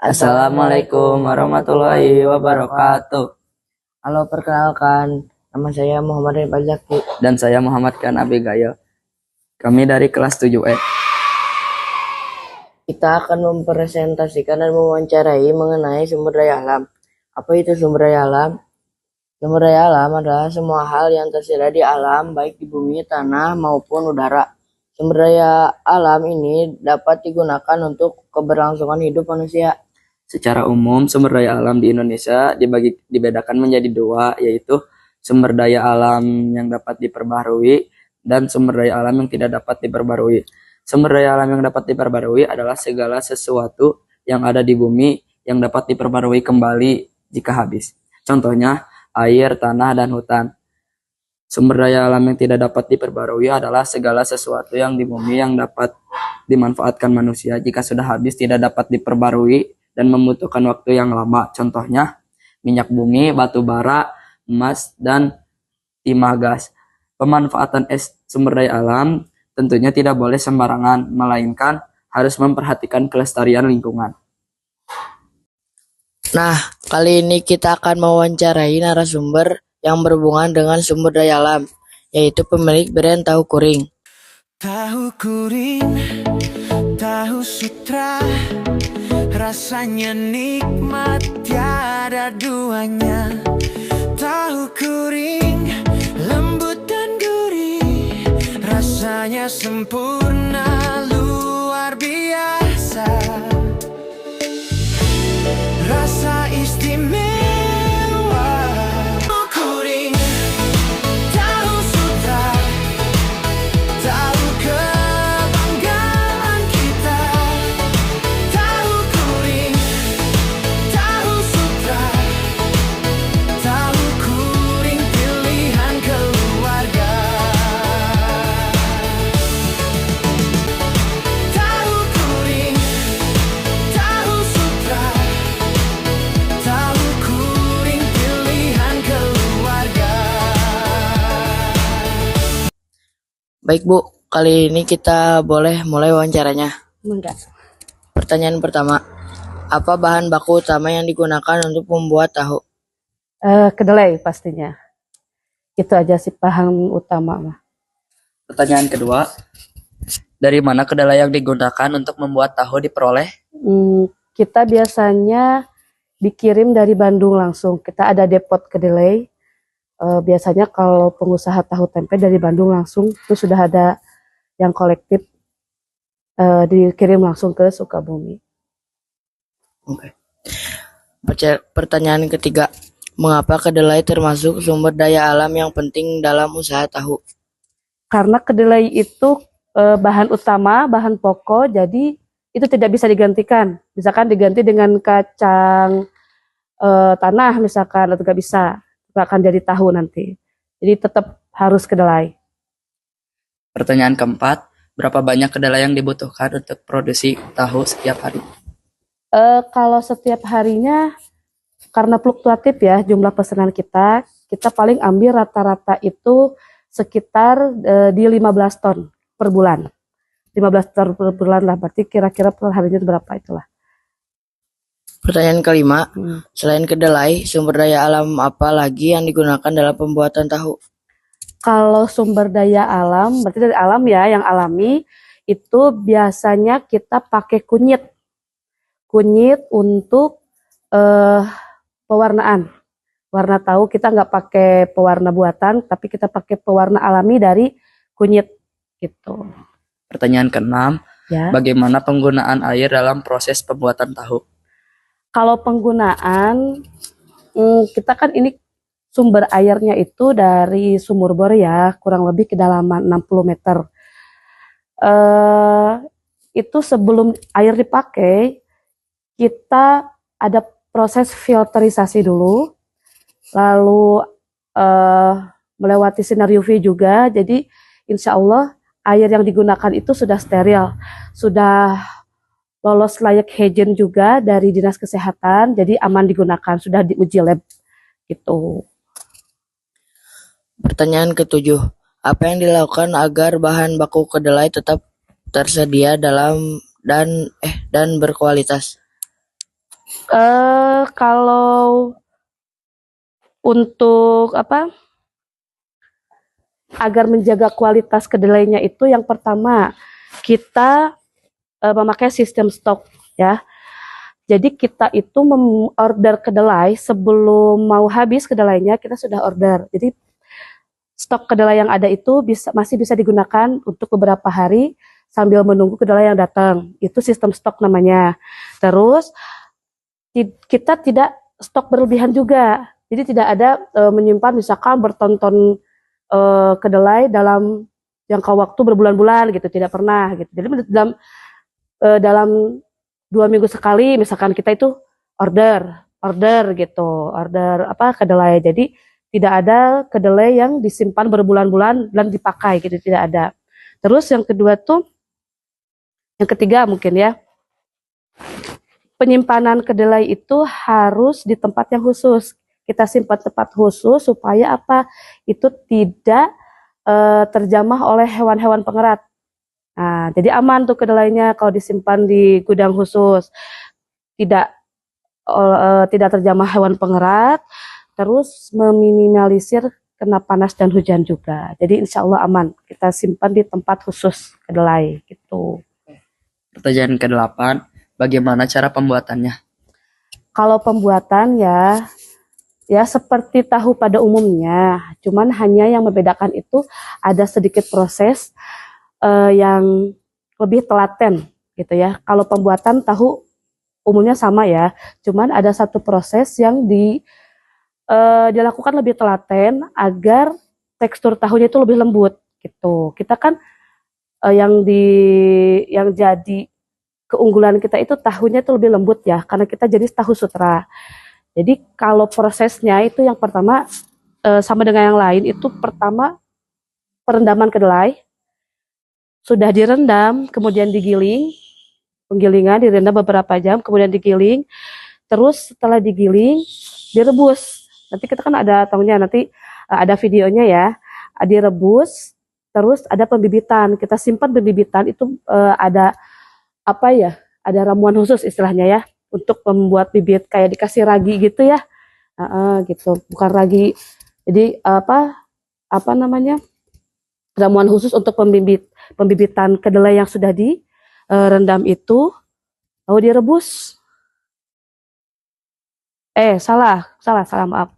Assalamualaikum warahmatullahi wabarakatuh. Halo, perkenalkan, nama saya Muhammad Rizal Zaki. Dan saya Muhammad Kan Abigail. Kami dari kelas 7E. Kita akan mempresentasikan dan mewawancarai mengenai sumber daya alam. Apa itu sumber daya alam? Sumber daya alam adalah semua hal yang tersedia di alam, baik di bumi, tanah, maupun udara. Sumber daya alam ini dapat digunakan untuk keberlangsungan hidup manusia. Secara umum, sumber daya alam di Indonesia dibedakan menjadi dua, yaitu sumber daya alam yang dapat diperbaharui dan sumber daya alam yang tidak dapat diperbarui. Sumber daya alam yang dapat diperbarui adalah segala sesuatu yang ada di bumi yang dapat diperbarui kembali jika habis. Contohnya, air, tanah, dan hutan. Sumber daya alam yang tidak dapat diperbarui adalah segala sesuatu yang di bumi yang dapat dimanfaatkan manusia jika sudah habis tidak dapat diperbarui dan membutuhkan waktu yang lama. Contohnya, minyak bumi, batu bara, emas, dan timah gas. Pemanfaatan sumber daya alam tentunya tidak boleh sembarangan, melainkan harus memperhatikan kelestarian lingkungan. Nah, kali ini kita akan mewawancarai narasumber yang berhubungan dengan sumber daya alam, yaitu pemilik brand tahu kuring. Tahu kuring, tahu sutra, rasanya nikmat tiada duanya. Tahu kuring, lembut dan gurih, rasanya sempurna luar biasa. Rasa istimewa. Kuring, tahu sutra, tahu kebanggaan kita. Tahu kuring, tahu sutra, tahu kuring pilihan keluarga. Tahu kuring, tahu sutra, tahu kuring pilihan keluarga. Baik Bu, kali ini kita boleh mulai wawancaranya. Enggak. Pertanyaan pertama, apa bahan baku utama yang digunakan untuk membuat tahu? Kedelai pastinya. Itu aja sih bahan utama mah. Pertanyaan kedua, dari mana kedelai yang digunakan untuk membuat tahu diperoleh? Kita biasanya dikirim dari Bandung langsung. Kita ada depot kedelai. Biasanya kalau pengusaha tahu tempe dari Bandung langsung, itu sudah ada yang kolektif dikirim langsung ke Sukabumi. Oke. Pertanyaan ketiga, mengapa kedelai termasuk sumber daya alam yang penting dalam usaha tahu? Karena kedelai itu bahan utama, bahan pokok, jadi itu tidak bisa digantikan. Misalkan diganti dengan kacang tanah misalkan, atau nggak bisa, nggak akan jadi tahu nanti. Jadi tetap harus kedelai. Pertanyaan keempat, berapa banyak kedelai yang dibutuhkan untuk produksi tahu setiap hari? Kalau setiap harinya, karena fluktuatif ya jumlah pesanan kita paling ambil rata-rata itu sekitar di 15 ton per bulan. 15 ton per bulan lah, berarti kira-kira per harinya berapa itulah. Pertanyaan kelima, selain kedelai, sumber daya alam apa lagi yang digunakan dalam pembuatan tahu? Kalau sumber daya alam, berarti dari alam ya, yang alami, itu biasanya kita pakai kunyit. Kunyit untuk pewarnaan. Warna tahu kita nggak pakai pewarna buatan, tapi kita pakai pewarna alami dari kunyit gitu. Pertanyaan keenam, Ya. bagaimana penggunaan air dalam proses pembuatan tahu? Kalau penggunaan, kita kan ini sumber airnya itu dari sumur bor ya, kurang lebih kedalaman 60 meter. Itu sebelum air dipakai, kita ada proses filterisasi dulu, lalu melewati sinar UV juga, jadi insya Allah air yang digunakan itu sudah steril, sudah lolos layak hygiene juga dari Dinas Kesehatan, jadi aman digunakan, sudah diuji lab gitu. Pertanyaan ketujuh, apa yang dilakukan agar bahan baku kedelai tetap tersedia dan berkualitas? Kalau untuk agar menjaga kualitas kedelainya itu yang pertama kita memakai sistem stok ya. Jadi kita itu order kedelai sebelum mau habis kedelainya kita sudah order. Jadi stok kedelai yang ada itu masih bisa digunakan untuk beberapa hari sambil menunggu kedelai yang datang. Itu sistem stok namanya. Terus kita tidak stok berlebihan juga. Jadi tidak ada menyimpan misalkan bertonton kedelai dalam jangka waktu berbulan-bulan gitu, tidak pernah gitu. Jadi dalam 2 minggu sekali misalkan kita itu order gitu, order kedelai. Jadi tidak ada kedelai yang disimpan berbulan-bulan dan dipakai gitu, tidak ada. Terus yang ketiga mungkin ya, penyimpanan kedelai itu harus di tempat yang khusus. Kita simpan tempat khusus supaya itu tidak terjamah oleh hewan-hewan pengerat. Nah, jadi aman tuh kedelainya kalau disimpan di gudang khusus, tidak terjamah hewan pengerat, terus meminimalisir kena panas dan hujan juga. Jadi insya Allah aman. Kita simpan di tempat khusus kedelai gitu. Pertanyaan ke-8, bagaimana cara pembuatannya? Kalau pembuatan ya seperti tahu pada umumnya, cuman hanya yang membedakan itu ada sedikit proses yang lebih telaten gitu ya. Kalau pembuatan tahu umumnya sama ya, cuman ada satu proses yang dilakukan lebih telaten agar tekstur tahunya itu lebih lembut gitu. Kita kan yang jadi keunggulan kita itu tahunya itu lebih lembut ya, karena kita jadi tahu sutra. Jadi kalau prosesnya itu yang pertama sama dengan yang lain, itu pertama perendaman kedelai. Sudah direndam, kemudian digiling, penggilingan direndam beberapa jam, kemudian digiling, terus setelah digiling, direbus. Nanti kita kan ada tahunya, nanti ada videonya ya, direbus, terus ada pembibitan. Kita simpan pembibitan itu ada ada ramuan khusus istilahnya ya, untuk membuat bibit kayak dikasih ragi gitu ya, gitu, bukan ragi. Jadi ramuan khusus untuk pembibitan kedelai yang sudah direndam itu, lalu direbus. Salah, maaf.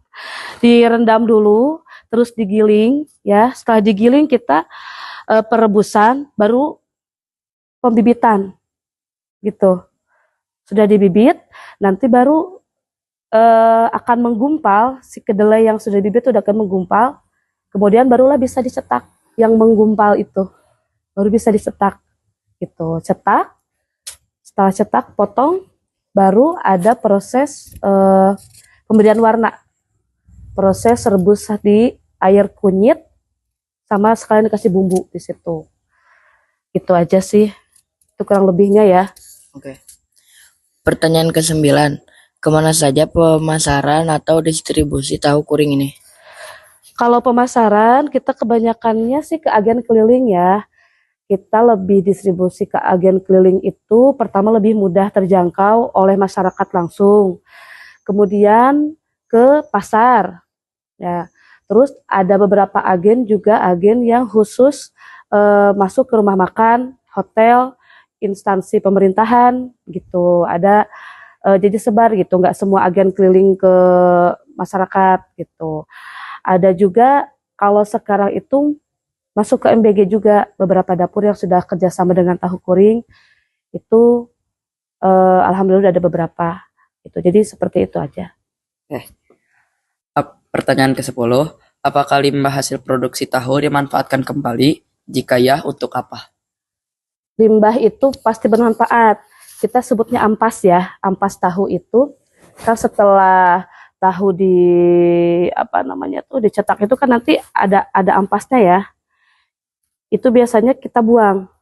Direndam dulu, terus digiling ya. Setelah digiling kita perebusan, baru pembibitan gitu. Sudah dibibit, nanti baru akan menggumpal, si kedelai yang sudah dibibit itu akan menggumpal. Kemudian barulah bisa dicetak, yang menggumpal itu baru bisa dicetak gitu. Cetak, setelah cetak potong, baru ada proses pemberian warna, proses rebus di air kunyit sama sekalian dikasih bumbu di situ. Itu aja sih, itu kurang lebihnya ya. Oke. Pertanyaan ke-9, kemana saja pemasaran atau distribusi tahu kuring ini? Kalau pemasaran, kita kebanyakannya sih ke agen keliling ya. Kita lebih distribusi ke agen keliling itu, pertama lebih mudah terjangkau oleh masyarakat langsung. Kemudian ke pasar, ya. Terus ada beberapa agen juga, agen yang khusus masuk ke rumah makan, hotel, instansi pemerintahan gitu. Ada jadi sebar gitu, nggak semua agen keliling ke masyarakat gitu. Ada juga kalau sekarang itu masuk ke MBG juga, beberapa dapur yang sudah kerjasama dengan tahu kuring itu alhamdulillah ada beberapa itu. Jadi seperti itu aja. Pertanyaan ke-10, apakah limbah hasil produksi tahu dimanfaatkan kembali? Jika ya, untuk apa? Limbah itu pasti bermanfaat. Kita sebutnya ampas ya. Ampas tahu itu kan setelah tahu dicetak itu kan nanti ada ampasnya ya. Itu biasanya kita buang.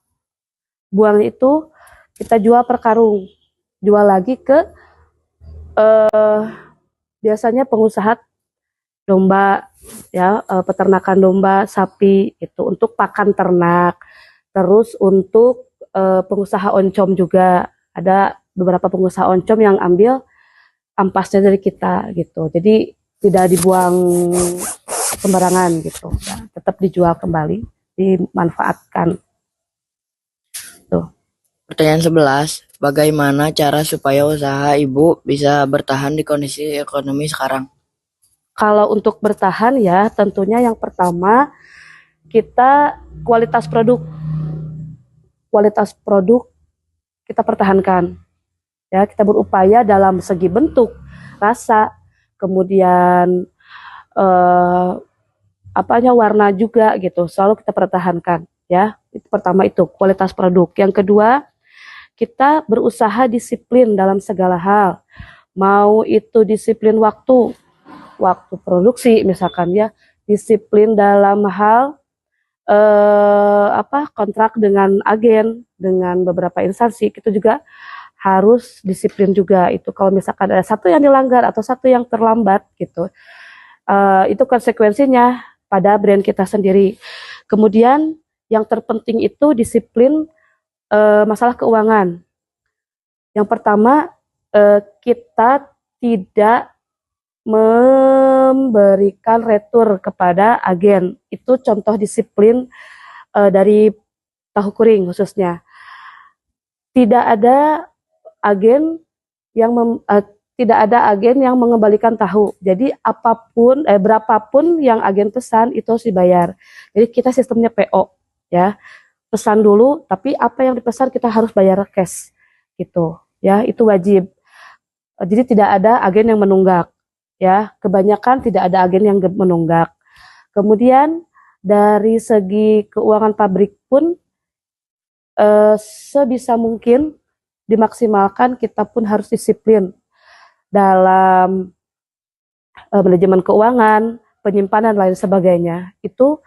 Buang itu kita jual per karung. Jual lagi ke biasanya pengusaha domba ya, peternakan domba, sapi itu untuk pakan ternak. Terus untuk pengusaha oncom juga ada beberapa pengusaha oncom yang ambil ampasnya dari kita gitu. Jadi tidak dibuang sembarangan gitu. Ya, tetap dijual kembali, dimanfaatkan. Tuh. Pertanyaan 11, bagaimana cara supaya usaha Ibu bisa bertahan di kondisi ekonomi sekarang? Kalau untuk bertahan ya tentunya yang pertama kita kualitas produk kita pertahankan. Ya, kita berupaya dalam segi bentuk, rasa, kemudian warna juga gitu. Selalu kita pertahankan ya. Itu pertama itu kualitas produk. Yang kedua, kita berusaha disiplin dalam segala hal. Mau itu disiplin waktu produksi misalkan ya, disiplin dalam hal kontrak dengan agen, dengan beberapa instansi, itu juga harus disiplin juga. Itu kalau misalkan ada satu yang dilanggar atau satu yang terlambat gitu, itu konsekuensinya pada brand kita sendiri. Kemudian yang terpenting itu disiplin masalah keuangan. Yang pertama, kita tidak memberikan retur kepada agen. Itu contoh disiplin dari tahu kuring khususnya. Tidak ada agen yang mengembalikan tahu. Jadi berapapun yang agen pesan itu harus dibayar. Jadi kita sistemnya PO ya. Pesan dulu, tapi apa yang dipesan kita harus bayar cash gitu. Ya, itu wajib. Jadi tidak ada agen yang menunggak. Ya, kebanyakan tidak ada agen yang menunggak. Kemudian dari segi keuangan pabrik pun sebisa mungkin dimaksimalkan, kita pun harus disiplin dalam manajemen keuangan, penyimpanan lain sebagainya. Itu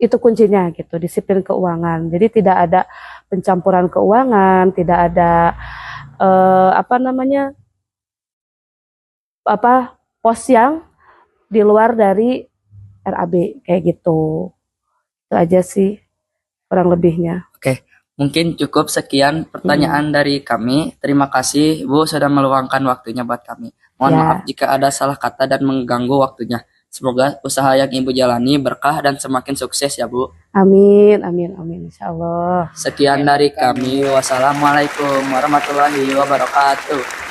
itu kuncinya gitu, disiplin keuangan. Jadi tidak ada pencampuran keuangan, tidak ada pos yang di luar dari RAB kayak gitu. Itu aja sih kurang lebihnya. Oke, mungkin cukup sekian pertanyaan dari kami. Terima kasih Bu sudah meluangkan waktunya buat kami. Mohon Ya. maaf jika ada salah kata dan mengganggu waktunya. Semoga usaha yang Ibu jalani berkah dan semakin sukses ya Bu. Amin, amin, amin, insya Allah. Sekian dari kami. Wassalamualaikum warahmatullahi wabarakatuh.